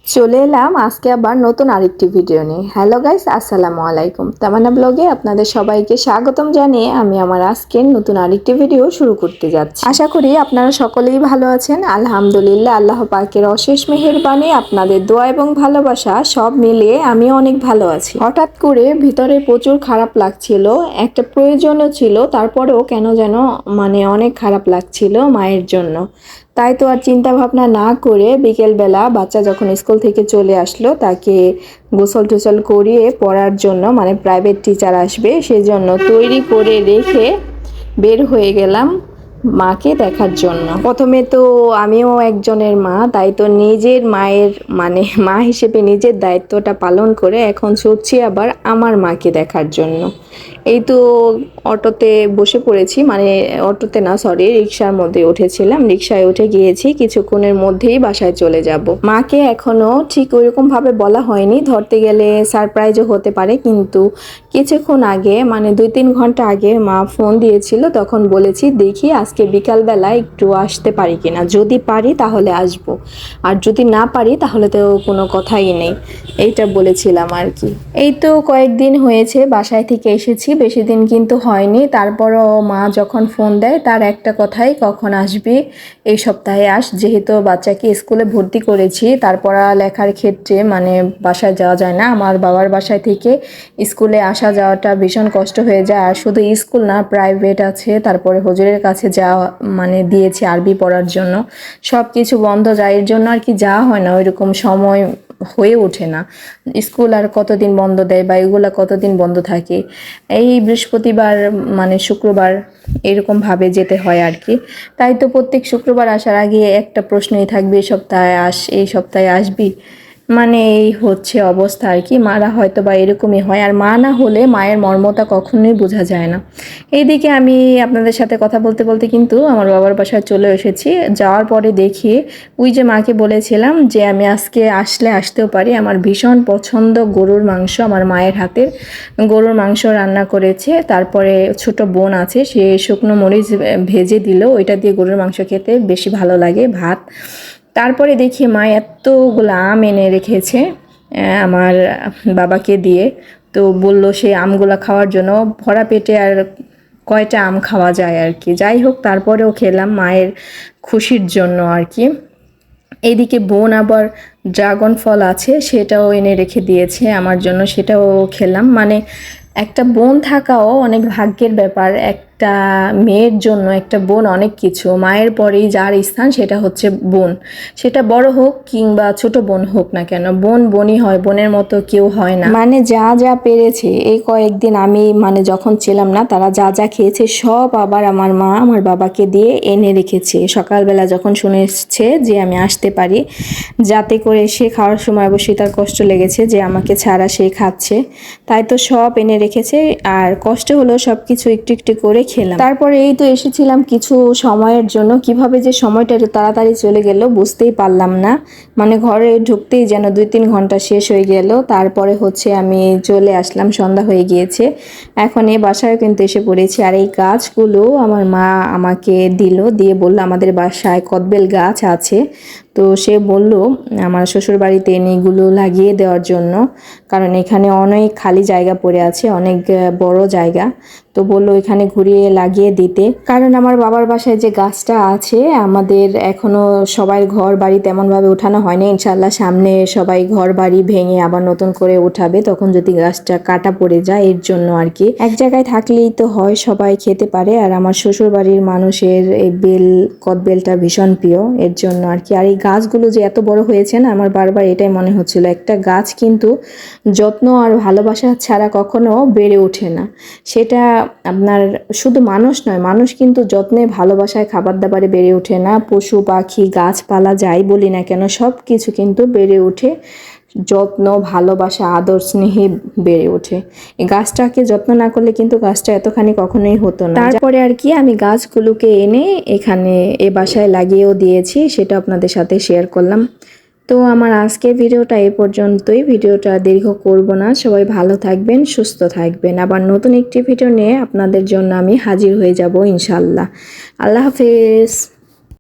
চলে এলাম আজকে আবার নতুন আরেকটি ভিডিও নিয়ে। হ্যালো গাইস, আসসালামু আলাইকুম। তামান্না ব্লগে আপনাদের সবাইকে স্বাগতম জানিয়ে আমি আমার আজকের নতুন আরেকটি ভিডিও শুরু করতে যাচ্ছি। আশা করি আপনারা সকলেই ভালো আছেন। আলহামদুলিল্লাহ, আল্লাহ পাকের অশেষ মেহেরবানি, আপনাদের দোয়া এবং ভালোবাসা সব মিলিয়ে আমি অনেক ভালো আছি। হঠাৎ করে ভিতরে প্রচুর খারাপ লাগছিল, একটা প্রয়োজনও ছিল, তারপরেও কেন যেন অনেক খারাপ লাগছিল মায়ের জন্য। তাই তো আর চিন্তা ভাবনা না করে বিকেলবেলা বাচ্চা যখন স্কুল থেকে চলে আসলো তাকে গোসল টোসল করিয়ে পড়ার জন্য, প্রাইভেট টিচার আসবে সেজন্য তৈরি করে রেখে বের হয়ে গেলাম মাকে দেখার জন্য। প্রথমে তো আমিও একজনের মা, তাই তো নিজের মায়ের মা হিসেবে নিজের দায়িত্বটা পালন করে এখন ছুটছি আবার আমার মাকে দেখার জন্য। এই তো অটোতে বসে পড়েছি, অটোতে না সরি রিক্সার মধ্যে উঠেছিলাম, রিক্সায় উঠে গিয়েছি, কিছুক্ষণের মধ্যেই বাসায় চলে যাব। মাকে এখনো ঠিক ওইরকম ভাবে বলা হয়নি, ধরতে গেলে সারপ্রাইজও হতে পারে, কিন্তু কিছুক্ষণ আগে 2-3 ঘন্টা আগে মা ফোন দিয়েছিল, তখন বলেছি দেখি আজকে বিকালবেলা একটু আসতে পারি কিনা, যদি পারি তাহলে আসব, আর যদি না পারি তাহলে তো কোনো কথাই নেই, এইটা বলেছিলাম আর কি। এই তো কয়েকদিন হয়েছে বাসায় থেকে এসেছি, বেশি দিন কিন্তু হয়নি। তারপরও মা যখন ফোন দেয় তার একটা কথাই, কখন আসবি, এই সপ্তাহে আস, যেহেতু বাচ্চাকে স্কুলে ভর্তি করেছি, তারপর লেখার ক্ষেত্রে বাসায় যাওয়া যায় না। আমার বাবার বাসায় থেকে স্কুলে আসা যাওয়াটা ভীষণ কষ্ট হয়ে যায়, আর শুধু স্কুল না, প্রাইভেট আছে, তারপরে হুজুরের কাছে যাওয়া দিয়েছি আরবি পড়ার জন্য, সব কিছু বন্ধ যায়, এর জন্য আর কি যাওয়া হয় না, ওইরকম সময় হয়ে ওঠে না। স্কুল আর কতদিন বন্ধ দেয় বা এগুলা কতদিন বন্ধ থাকে, এই বৃহস্পতিবার শুক্রবার এরকমভাবে যেতে হয় আর কি। তাই তো প্রত্যেক শুক্রবার আসার আগে একটা প্রশ্নই থাকবে, এই সপ্তাহে আসবি, এই হচ্ছে অবস্থা আর কি। মারা হয়তো বা এরকমই হয়, আর মা না হলে মায়ের মর্মতা কখনোই বোঝা যায় না। এইদিকে আমি আপনাদের সাথে কথা বলতে বলতে কিন্তু আমার বাবার বাসায় চলে এসেছি। যাওয়ার পরে দেখি ওই যে মাকে বলেছিলাম যে আমি আজকে আসতেও পারি, আমার ভীষণ পছন্দ গরুর মাংস, আমার মায়ের হাতের গরুর মাংস রান্না করেছে, তারপরে ছোট বোন আছে, সে শুকনো মরিচ ভেজে দিল, ওইটা দিয়ে গরুর মাংস খেতে বেশি ভালো লাগে, ভাত। তারপরে দেখি মা এতগুলো আম এনে রেখেছে আমার বাবাকে দিয়ে, তো বলল সেই আমগুলো খাওয়ার জন্য, ভরা পেটে আর কয়টা আম খাওয়া যায় আর কি। যাই হোক, তারপরেও খেলাম মায়ের খুশির জন্য আর কি। এইদিকে বোন আবার ড্রাগন ফল আছে, সেটাও এনে রেখে দিয়েছে আমার জন্য, সেটাও খেলাম। একটা বোন থাকাও অনেক ভাগ্যের ব্যাপার, একটা মেয়ের জন্য একটা বোন অনেক কিছু। মায়ের পরেই যার স্থান সেটা হচ্ছে বোন, সেটা বড় হোক কিংবা ছোট বোন হোক না কেন, বোন বোনই হয়, বোনের মতো কেউ হয় না। যা যা পেরেছে এই কয়েকদিন আমি যখন ছিলাম না, তারা যা যা খেয়েছে সব আবার আমার মা আমার বাবাকে দিয়ে এনে রেখেছে। সকালবেলা যখন শুনেছে যে আমি আসতে পারি, যাতে করে সে খাওয়ার সময় অবশ্যই তার কষ্ট লেগেছে যে আমাকে ছাড়া সে খাচ্ছে, তাই তো সব এনে রেখেছে, আর কষ্ট হলো সব কিছু একটু একটু করে খেলাম। তারপরে এই তো এসেছিলাম কিছু সময়ের জন্য, কিভাবে যে সময়টা একটু তাড়াতাড়ি চলে গেল বুঝতেই পারলাম না, ঘরে ঢুকতেই যেন 2-3 ঘন্টা শেষ হয়ে গেল। তারপরে হচ্ছে আমি চলে আসলাম, সন্ধ্যা হয়ে গিয়েছে, এখন এই বাসায় কিন্তু এসে পড়েছি। আর এই গাছগুলো আমার মা আমাকে দিয়ে বলল আমাদের বাসায় কদবেল গাছ আছে, তো সে বলল আমার শ্বশুর বাড়িতে এনে এগুলো লাগিয়ে দেওয়ার জন্য, কারণ এখানে অনেক খালি জায়গা পড়ে আছে, অনেক বড় জায়গা, তো বললো এখানে ঘুরিয়ে লাগিয়ে দিতে। কারণ আমার বাবার বাসায় যে গাছটা আছে, আমাদের এখনো সবাই ঘর বাড়ি তেমনভাবে উঠানো হয়নি, ইনশাল্লাহ সামনে সবাই ঘর বাড়ি ভেঙে আবার নতুন করে উঠাবে, তখন যদি গাছটা কাটা পড়ে যায়, এর জন্য আর কি। এক জায়গায় থাকলেই তো হয়, সবাই খেতে পারে, আর আমার শ্বশুর বাড়ির মানুষের এই কদবেলটা ভীষণ প্রিয়, এর জন্য আর কি। আর এই গাছগুলো যে এত বড় হয়েছে না, আমার বারবার এটাই মনে হচ্ছিল, একটা গাছ কিন্তু যত্ন আর ভালোবাসা ছাড়া কখনো বেড়ে ওঠে না। সেটা আপনার শুধু মানুষ নয়, মানুষ কিন্তু যত্নে ভালোবাসায় খাবার দাবারে বেড়ে ওঠে না, পশু পাখি গাছপালা যাই বলি না কেন, সব কিছু কিন্তু বেড়ে ওঠে যত্ন ভালোবাসা আদর স্নেহে বেড়ে ওঠে। এই গাছটাকে যত্ন না করলে কিন্তু গাছটা এতখানি কখনোই হতো না। তারপরে আর কি আমি গাছগুলোকে এনে এখানে এ বাসায় লাগিয়েও দিয়েছি, সেটা আপনাদের সাথে শেয়ার করলাম। তো আমার আজকের ভিডিওটা এই পর্যন্তই, ভিডিওটা দীর্ঘ করব না, সবাই ভালো থাকবেন, সুস্থ থাকবেন, আবার নতুন একটি ভিডিও নিয়ে আপনাদের জন্য আমি হাজির হয়ে যাব ইনশাল্লাহ। আল্লাহ হাফেজ।